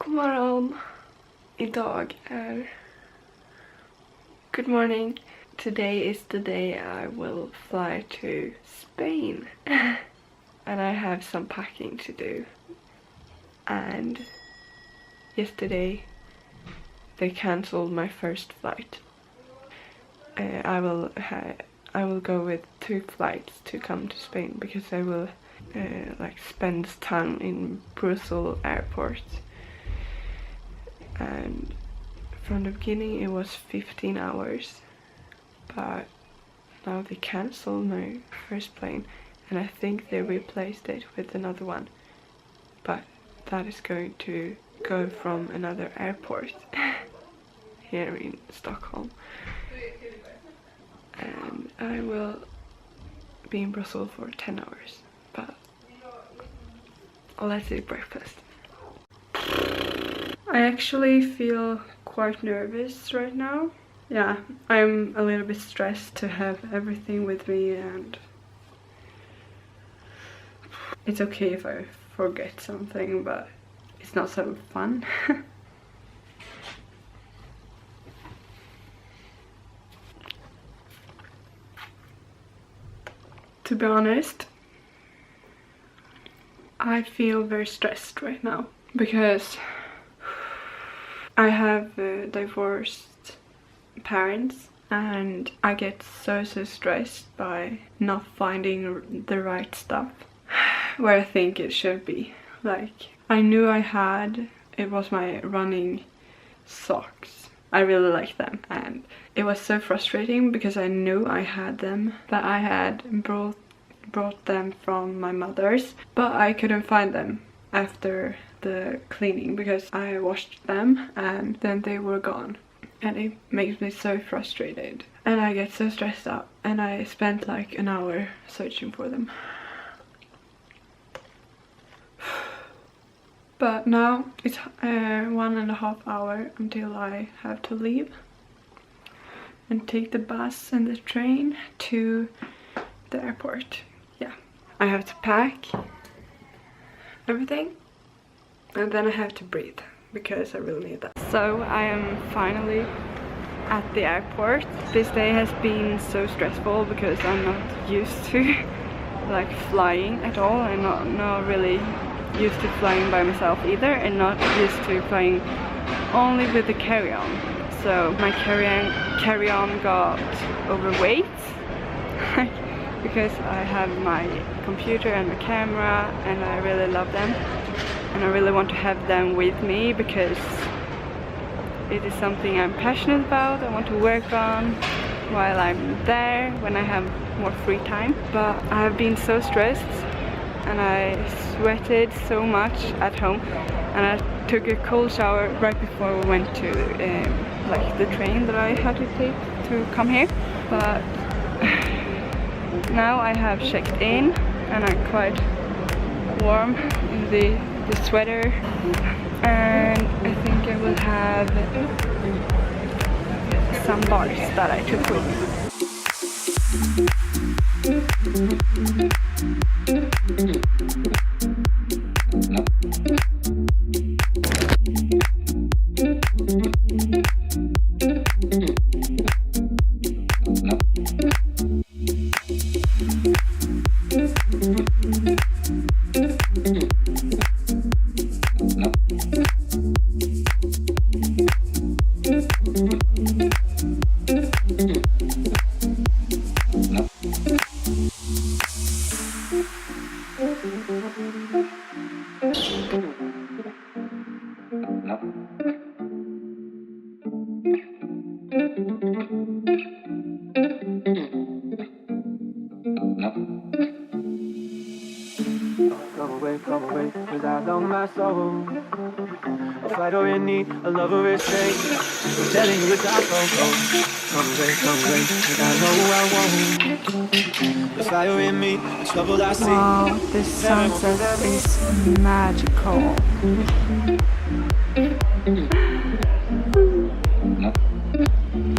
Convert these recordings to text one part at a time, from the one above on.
God morgon. Idag är... Good morning. Today is the day I will fly to Spain. And I have some packing to do. And yesterday they cancelled my first flight. I will go with 2 flights to come to Spain because I will like spend time in Brussels airport. And from the beginning it was 15 hours, but now they cancelled my first plane and I think they replaced it with another one, but that is going to go from another airport here in Stockholm, and I will be in Brussels for 10 hours, but let's eat breakfast. I actually feel quite nervous right now. Yeah, I'm a little bit stressed to have everything with me, and it's okay if I forget something, but it's not so fun. To be honest, I feel very stressed right now because I have divorced parents and I get so stressed by not finding the right stuff where I think it should be. Like, I knew it was my running socks. I really like them and it was so frustrating because I knew I had them, but I had brought them from my mother's, but I couldn't find them after the cleaning because I washed them and then they were gone, and it makes me so frustrated and I get so stressed out, and I spent like an hour searching for them. But now it's 1.5 hours until I have to leave and take the bus and the train to the airport. Yeah, I have to pack everything and then I have to breathe because I really need that. So I am finally at the airport. This day has been so stressful because I'm not used to like flying at all, and not really used to flying by myself either, and not used to flying only with the carry-on. So my carry-on got overweight because I have my computer and my camera and I really love them and I really want to have them with me because it is something I'm passionate about. I want to work on while I'm there when I have more free time. But I have been so stressed and I sweated so much at home, and I took a cold shower right before we went to like the train that I had to take to come here. But now I have checked in and I'm quite warm in the sweater, and I think I will have some bars that I took with me. Come away, cause I know my soul. A fight or in need, a lover is safe. I'm telling you it's not go. Come away, cause I know I won't. The fire in me, the trouble I see. Wow, this sunset is magical.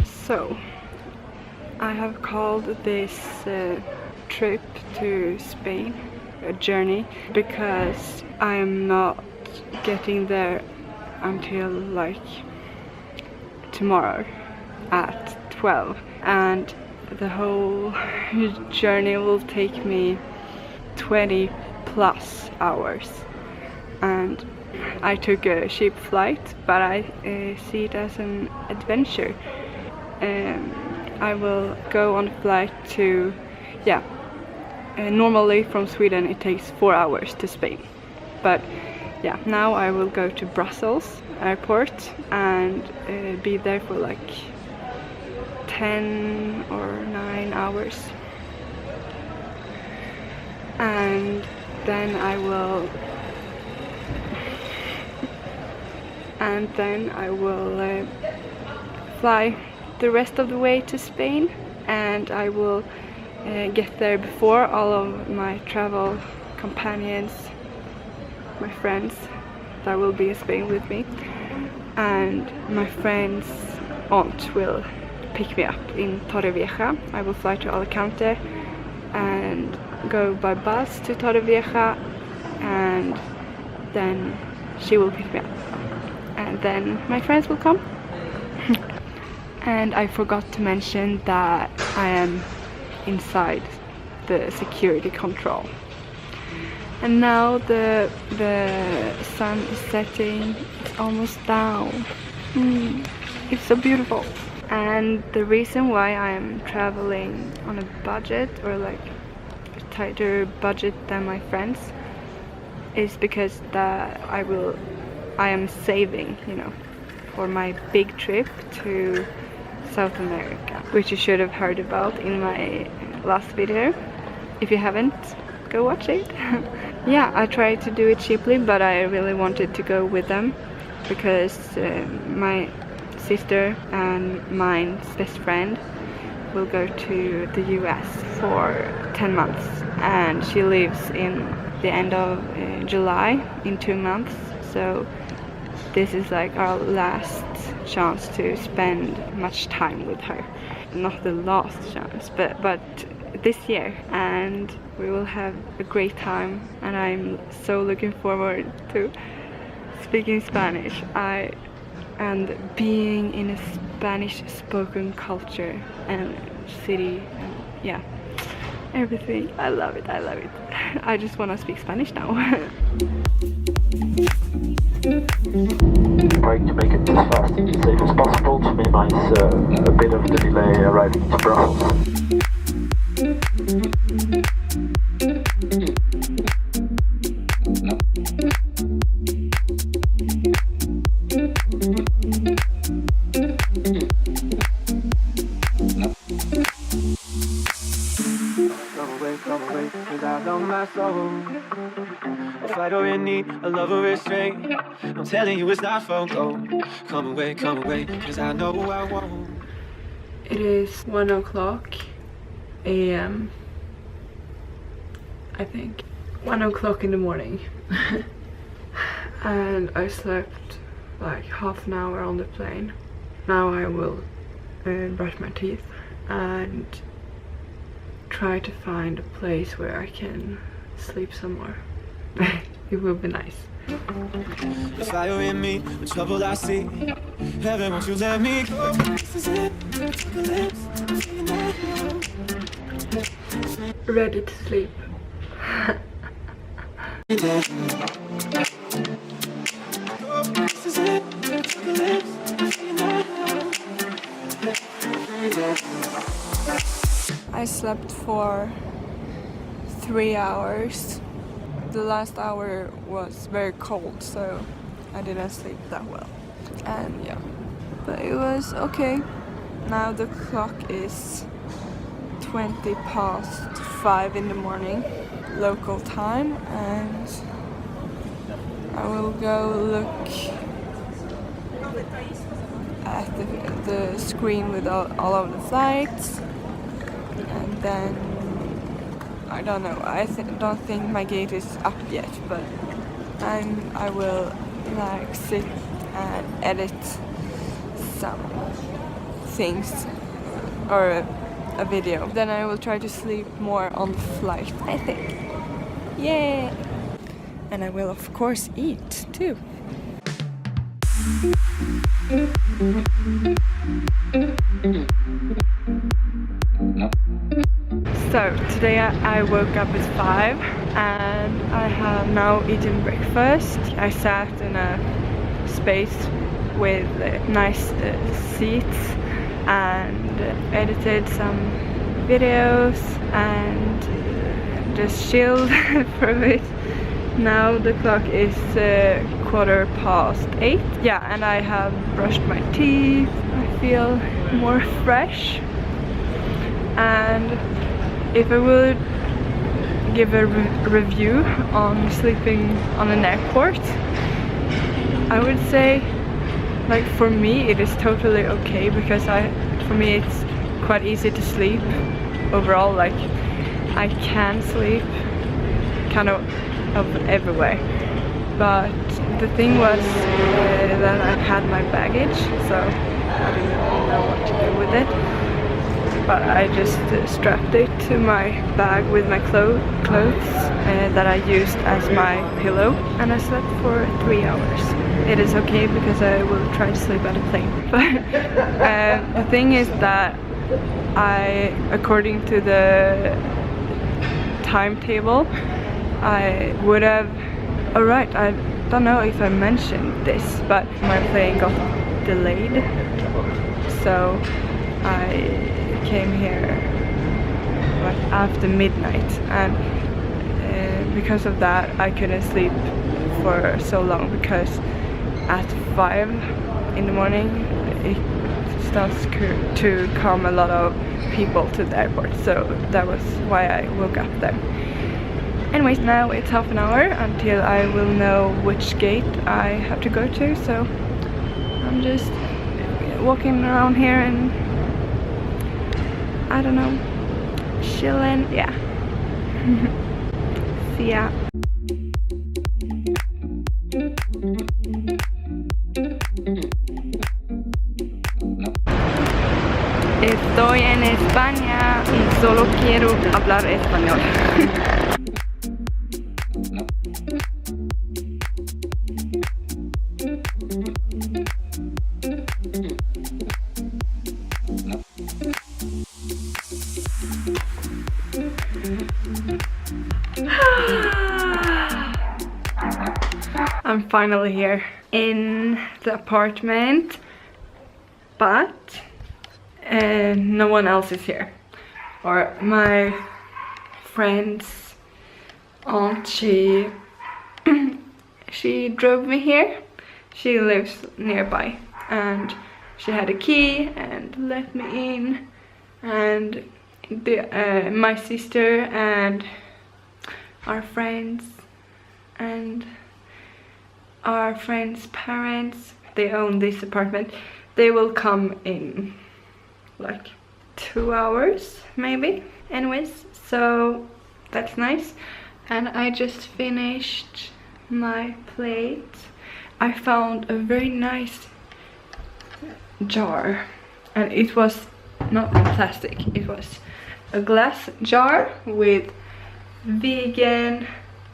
So, I have called this trip to Spain a journey because I am not getting there until like tomorrow at 12, and the whole journey will take me 20 plus hours. And I took a cheap flight, but I see it as an adventure. I will go on a flight to, normally from Sweden it takes 4 hours to Spain, but yeah, now I will go to Brussels airport and be there for like 10 or 9 hours, and then I will fly the rest of the way to Spain, and I will get there before all of my travel companions, my friends that will be in Spain with me, and my friend's aunt will pick me up in Torrevieja. I will fly to Alicante and go by bus to Torrevieja, and then she will pick me up, and then my friends will come. And I forgot to mention that I am inside the security control. And now the sun is setting, it's almost down. It's so beautiful. And the reason why I am traveling on a budget, or like a tighter budget than my friends, is because that I am saving, for my big trip to South America, which you should have heard about in my last video. If you haven't, go watch it. Yeah, I tried to do it cheaply, but I really wanted to go with them because my sister and mine's best friend will go to the US for 10 months, and she leaves in the end of July, in 2 months, so this is like our last chance to spend much time with her. Not the last chance, but this year, and we will have a great time, and I'm so looking forward to speaking Spanish and being in a Spanish spoken culture and city, and everything. I love it. I just want to speak Spanish now. Trying to make it as fast and safe as possible to minimize a bit of the delay arriving to Brussels. Come away, 'cause I know my soul. A fight or in need, a love or restraint. I'm telling you it's not for gold. Come away, 'cause I know I won't. It is 1 o'clock a.m. I think 1 o'clock in the morning. And I slept like half an hour on the plane. Now I will brush my teeth and try to find a place where I can sleep some more. It will be nice. The fire in me, the trouble I see. Heaven, won't you let me go? This is it. Ready to sleep. I slept for 3 hours. The last hour was very cold, so I didn't sleep that well. And yeah, but it was okay. Now the clock is 20 past 5 in the morning, local time, and I will go look at the screen with all of the flights, and then I don't know. I don't think my gate is up yet, but I will like sit and edit some things or a video. Then I will try to sleep more on the flight, I think. Yay! And I will of course eat too. So today I woke up at 5 and I have now eaten breakfast. I sat in a space with nice seats and edited some videos and just chilled for a bit. Now the clock is 8:15. Yeah, and I have brushed my teeth. I feel more fresh. And if I would give a review on sleeping on an airport, I would say, like, for me it is totally okay, because for me it's quite easy to sleep overall. Like, I can sleep kind of everywhere, but the thing was that I had my baggage, so I didn't really know what to do with it. But I just strapped it to my bag with my clothes that I used as my pillow, and I slept for 3 hours. It is okay because I will try to sleep on a plane. But the thing is that according to the timetable, I would have... Alright, I don't know if I mentioned this, but my plane got delayed, so I came here like after midnight, and because of that I couldn't sleep for so long, because at 5 in the morning it starts to come a lot of people to the airport, so that was why I woke up then. Anyways, now it's half an hour until I will know which gate I have to go to, so I'm just walking around here and I don't know, chilling, yeah. See ya. Estoy en España y solo quiero hablar español. I'm finally here in the apartment, but no one else is here. Or my friend's aunt, she drove me here. She lives nearby and she had a key and let me in, and my sister and our friends and our friends' parents, they own this apartment. They will come in like 2 hours maybe. Anyways, so that's nice. And I just finished my plate. I found a very nice jar, and it was not in plastic, it was a glass jar with vegan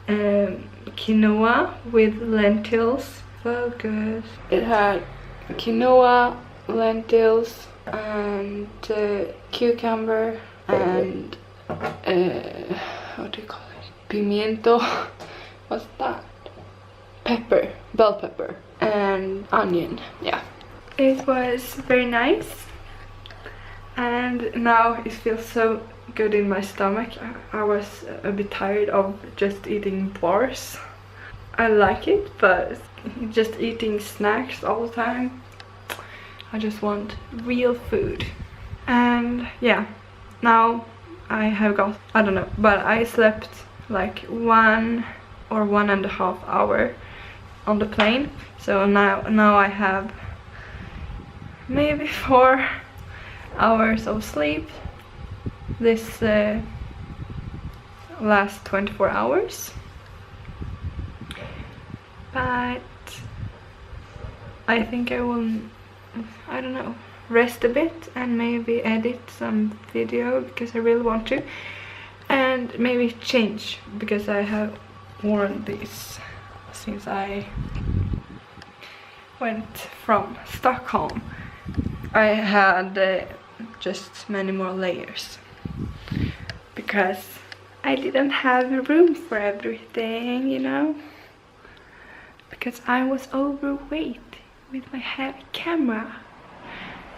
quinoa with lentils. Focus. It had quinoa, lentils, and cucumber, and what do you call it? Pimiento. What's that? Pepper, bell pepper, and onion. Yeah. It was very nice, and now it feels so good in my stomach. I was a bit tired of just eating bars. I like it, but just eating snacks all the time, I just want real food. And yeah, now I have got, I don't know, but I slept like 1 or 1.5 hours on the plane, so now I have maybe 4 hours of sleep this last 24 hours. But I think I will, I don't know, rest a bit and maybe edit some video, because I really want to, and maybe change, because I have worn these since I went from Stockholm, I had just many more layers because I didn't have room for everything, you know, because I was overweight with my heavy camera.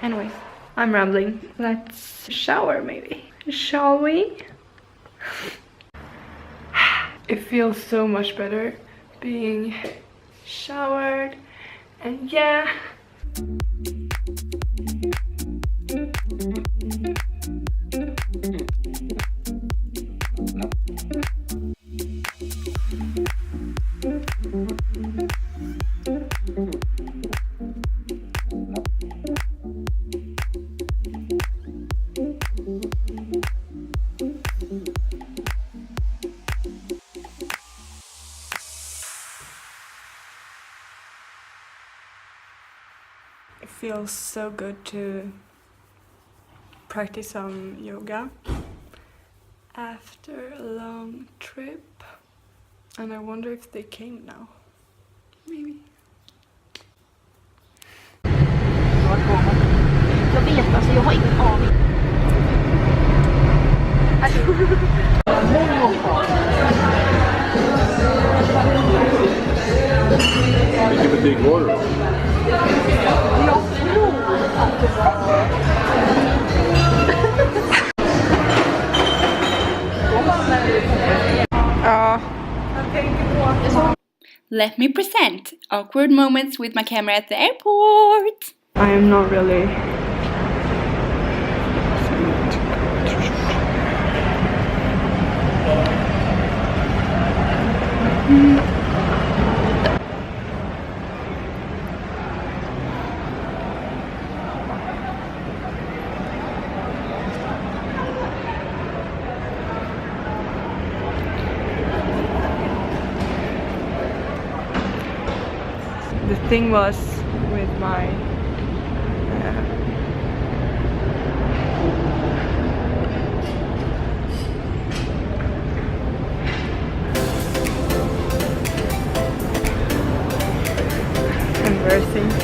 Anyways, I'm rambling. Let's shower maybe. Shall we? It feels so much better being showered, and yeah. It feels so good to practice some yoga after a long trip, and I wonder if they came now. Maybe. Jag vet, alltså jag har ingen aning. Give a big order. Let me present awkward moments with my camera at the airport. I am not really. The thing was with my conversing.